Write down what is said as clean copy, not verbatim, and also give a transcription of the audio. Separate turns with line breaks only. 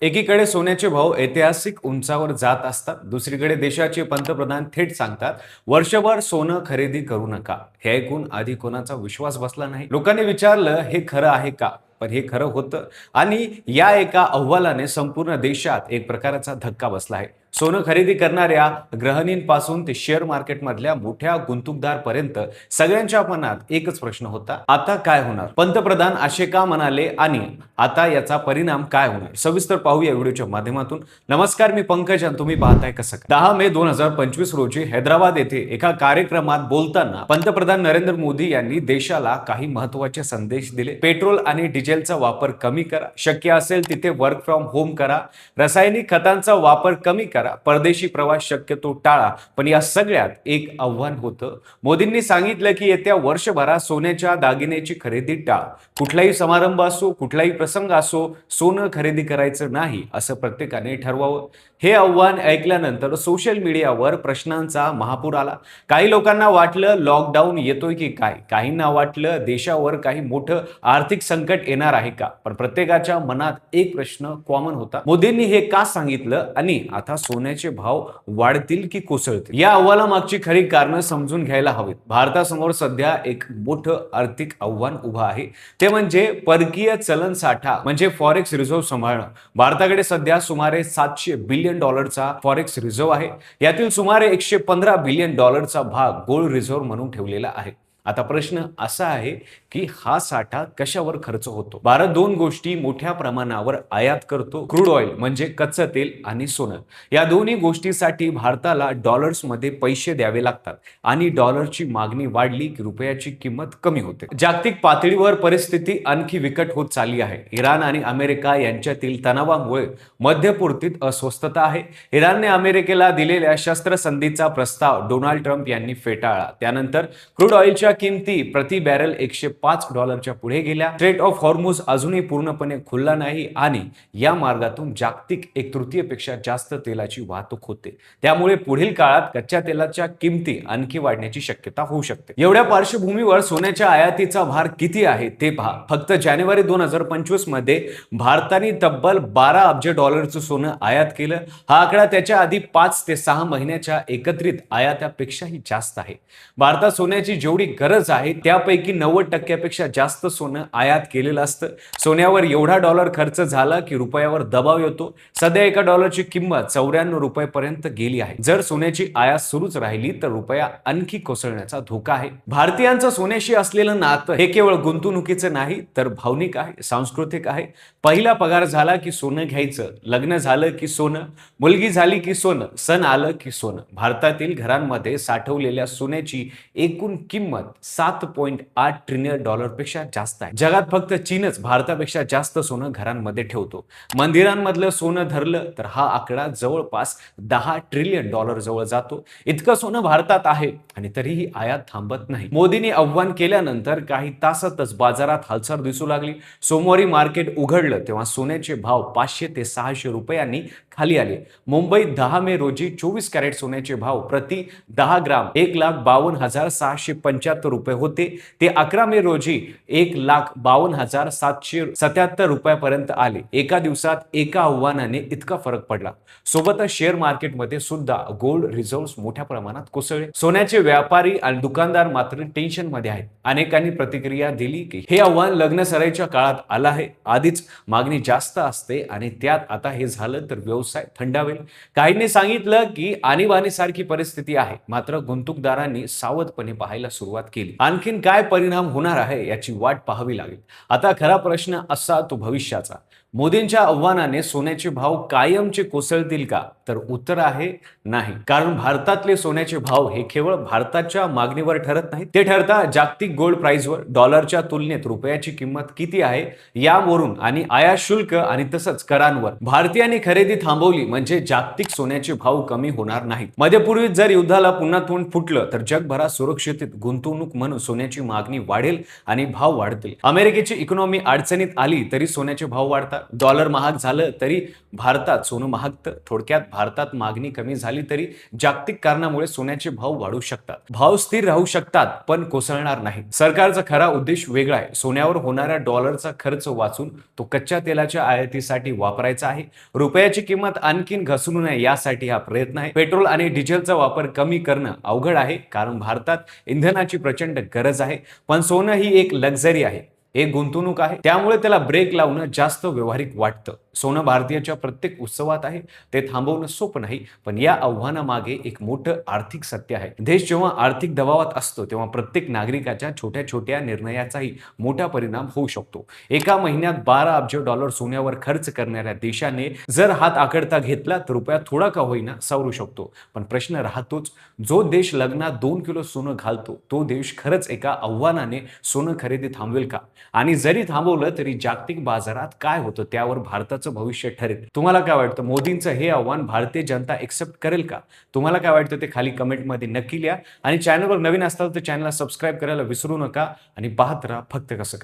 एकीकडे सोन्याचे भाव ऐतिहासिक उंचावर जात असतात, दुसरीकडे देशाचे पंतप्रधान थेट सांगतात वर्षभर सोनं खरेदी करू नका. हे ऐकून आधी कोणाचा विश्वास बसला नाही. लोकांनी विचारलं, हे खरं आहे का? पण हे खरं होतं. आणि या एका अहवालाने संपूर्ण देशात एक प्रकारचा धक्का बसला आहे. सोनं खरेदी करणाऱ्या गृहिणींपासून ते शेअर मार्केटमधल्या मोठ्या गुंतवणूकदारापर्यंत सगळ्यांच्या मनात एकच प्रश्न होता, आता काय होणार? पंतप्रधान असे का म्हणाले आणि आता याचा परिणाम काय होणार? सविस्तर पाहूया व्हिडिओच्या माध्यमातून. नमस्कार, मी पंकज आणि तुम्ही पाहताय कसं काय. 10 मे 2025 रोजी हैदराबाद येथे एका कार्यक्रमात बोलताना पंतप्रधान नरेंद्र मोदी यांनी देशाला काही महत्त्वाचे संदेश दिले. पेट्रोल आणि डिझेलचा वापर कमी करा, शक्य असेल तिथे वर्क फ्रॉम होम करा, रासायनिक खतांचा वापर कमी करा, परदेशी प्रवास शक्यतो टाळा. पण या सगळ्यात एक आव्हान होतं. मोदींनी सांगितलं की येत्या वर्षभरात सोन्याच्या दागिन्याची खरेदी टाळा. कुठलाही समारंभ असो, कुठलाही प्रसंग असो, सोनं खरेदी करायचं नाही असं प्रत्येकाने ठरवावं. हे आव्हान ऐकल्यानंतर सोशल मीडियावर प्रश्नांचा महापूर आला. काही लोकांना वाटलं लॉकडाऊन येतोय की काय, काहींना वाटलं देशावर काही मोठं आर्थिक संकट येणार आहे का. पण प्रत्येकाच्या मनात एक प्रश्न कॉमन होता, मोदींनी हे का सांगितलं आणि आता सोन्याचे भाव वाढतील की कोसळतील? या अहवालामागची खरी कारणं समजून घ्यायला हवीत. भारतासमोर सध्या एक मोठं आर्थिक आव्हान उभं आहे, ते म्हणजे परकीय चलन साठा म्हणजे फॉरेक्स रिझर्व्ह सांभाळणं. भारताकडे सध्या सुमारे $700 बिलियन फॉरेक्स रिझर्व्ह आहे. यातील सुमारे $115 बिलियन भाग गोल्ड रिझर्व्ह म्हणून ठेवलेला आहे. आता प्रश्न असा आहे की हा साठा कशावर खर्च होतो? भारत दोन गोष्टी मोठ्या प्रमाणावर आयात करतो, क्रूड ऑइल म्हणजे कच्चं तेल आणि सोनं. या दोन्ही गोष्टीसाठी भारताला डॉलर्समध्ये पैसे द्यावे लागतात आणि डॉलरची मागणी वाढली की रुपयाची किंमत कमी होते. जागतिक पातळीवर परिस्थिती आणखी विकट होत चालली आहे. इराण आणि अमेरिका यांच्यातील तणावामुळे मध्यपूर्तीत अस्वस्थता आहे. इराणने अमेरिकेला दिलेल्या शस्त्रसंधीचा प्रस्ताव डोनाल्ड ट्रम्प यांनी फेटाळला. त्यानंतर क्रूड ऑइलच्या किमती प्रति बॅरल $105 पुढे गेल्या. स्ट्रेट ऑफ हॉर्मुझ अजूनही पूर्णपणे खुलला नाही आणि या मार्गातून जागतिक 1/3पेक्षा जास्त तेलाची वाहतूक होते. त्यामुळे पुढील काळात कच्च्या तेलाच्या किमती आणखी वाढण्याची शक्यता होऊ शकते. एवढ्या पार्श्वभूमीवर सोन्याच्या आयातीचा भार किती आहे ते पहा. फक्त जानेवारी 2025 मध्ये भारताने तब्बल $12 अब्ज सोनं आयात केलं. हा आकडा त्याच्या आधी 5 ते 6 महिन्याच्या एकत्रित आयातापेक्षाही जास्त आहे. भारतात सोन्याची जेवढी गरज आहे त्यापैकी 90% जास्त सोनं आयात केलेलं असतं. सोन्यावर एवढा डॉलर खर्च झाला की रुपयावर दबाव येतो. सध्या एका डॉलरची किंमत ₹94 पर्यंत गेली आहे. जर सोन्याची आयात सुरूच राहिली तर रुपया आणखी कोसळण्याचा धोका आहे. भारतीयांचं सोन्याशी असलेलं नातं हे केवळ गुंतवणुकीचं नाही तर भावनिक आहे, सांस्कृतिक आहे. पहिला पगार झाला की सोनं घ्यायचं, लग्न झालं की सोनं, मुलगी झाली की सोनं, सण आलं की सोनं. भारतातील घरांमध्ये साठवलेल्या सोन्याची एकूण किंमत $7.8 ट्रिलियन पेक्षा जास्त आहे. जगात फक्त चीनच भारतापेक्षा जास्त सोनं घरांमध्ये ठेवतो. मंदिरांमधलं सोनं धरलं तर हा आकडा जवळपास $10 ट्रिलियन जवळ जातो. इतकं सोनं भारतात आहे आणि तरीही आयात थांबत नाही. मोदींनी आव्हान केल्यानंतर काही तासातच बाजारात हालचाल दिसू लागली. सोमवारी मार्केट उघडलं तेव्हा सोन्याचे भाव $500 ते $600 खाली आले. मुंबईत 10 मे रोजी 24 कॅरेट सोन्याचे भाव प्रति 10 ग्राम $1,52,675 होते. ते 11 मे रोजी $1,52,777 पर्यंत आले. एका दिवसात एका आव्हानाने इतका फरक पडला. सोबतच शेअर मार्केटमध्ये सुद्धा गोल्ड रिझर्व्ह मोठ्या प्रमाणात कोसळले. सोन्याचे व्यापारी आणि दुकानदार मात्र टेन्शन मध्ये आहेत. अनेकांनी प्रतिक्रिया दिली की हे आव्हान लग्न सराईच्या काळात आलं आहे. आधीच मागणी जास्त असते आणि त्यात आता हे झालं तर व्यवसाय थंडावेल. काहींनी सांगितलं की आणीबाणीसारखी परिस्थिती आहे. मात्र गुंतवणूकदारांनी सावधपणे पाहायला सुरुवात केली. आणखीन काय परिणाम होणार आहे याची वाट पाहावी लागेल. आता खरा प्रश्न असा तो भविष्याचा. मोदींच्या आव्हानाने सोन्याचे भाव कायमचे कोसळतील का? तर उत्तर आहे नाही. कारण भारतातले सोन्याचे भाव हे केवळ भारताच्या मागणीवर ठरत नाहीत, ते ठरतात जागतिक गोल्ड प्राइसवर. डॉलरच्या तुलनेत रुपयाची किंमत किती आहे यावरून आणि आयात शुल्क आणि तसंच करांवर. भारतीयांनी खरेदी थांबवली म्हणजे जागतिक सोन्याचे भाव कमी होणार नाहीत. मध्यपूर्वीत जर युद्धाला पुन्हा तोंड फुटलं तर जगभरात सुरक्षित गुंतवणूक म्हणून सोन्याची मागणी वाढेल आणि भाव वाढतील. अमेरिकेची इकॉनॉमी अडचणीत आली तरी सोन्याचे भाव वाढतात. डॉलर महाग झालं तरी भारतात सोनं महागतं. थोडक्यात भारतात मागणी कमी झाली तरी जागतिक कारणामुळे सोन्याचे भाव वाढू शकतात. भाव स्थिर राहू शकतात पण कोसळणार नाही. सरकारचा खरा उद्देश वेगळा आहे. सोन्यावर होणाऱ्या डॉलरचा खर्च वाचून तो कच्च्या तेलाच्या आयातीसाठी वापरायचा आहे. रुपयाची किंमत आणखीन घसरू नये यासाठी हा प्रयत्न आहे. पेट्रोल आणि डिझेलचा वापर कमी करणं अवघड आहे कारण भारतात इंधनाची प्रचंड गरज आहे. पण सोनं ही एक लक्झरी आहे, एक गुंतवणूक आहे. त्यामुळे त्याला ब्रेक लावणं जास्त व्यावहारिक वाटतं. सोनं भारतीयाच्या प्रत्येक उत्सवात आहे. ते थांबवणं सोपं नाही. पण या आव्हानामागे एक मोठं आर्थिक सत्य आहे. देश जेव्हा आर्थिक दबावात असतो तेव्हा प्रत्येक नागरिकाच्या छोट्या छोट्या निर्णयाचाही मोठा परिणाम होऊ शकतो. एका महिन्यात $12 अब्ज सोन्यावर खर्च करणाऱ्या देशाने जर हात आखडता घेतला तर रुपया थोडा का होईना सावरू शकतो. पण प्रश्न राहतोच, जो देश लग्नात 2 किलो सोनं घालतो तो देश खरंच एका आव्हानाने सोनं खरेदी थांबवेल का? आणि जरी थांबवलं तरी जागतिक बाजारात काय होतं त्यावर भारताचं भविष्य ठरेल. तुम्हाला काय वाटतं, मोदींचं हे आव्हान भारतीय जनता एक्सेप्ट करेल का? तुम्हाला काय वाटतं ते खाली कमेंटमध्ये नक्की लिहा. आणि चॅनलवर नवीन असाल तर चॅनलला सबस्क्राईब करायला विसरू नका आणि पाहत राहा फक्त कसं.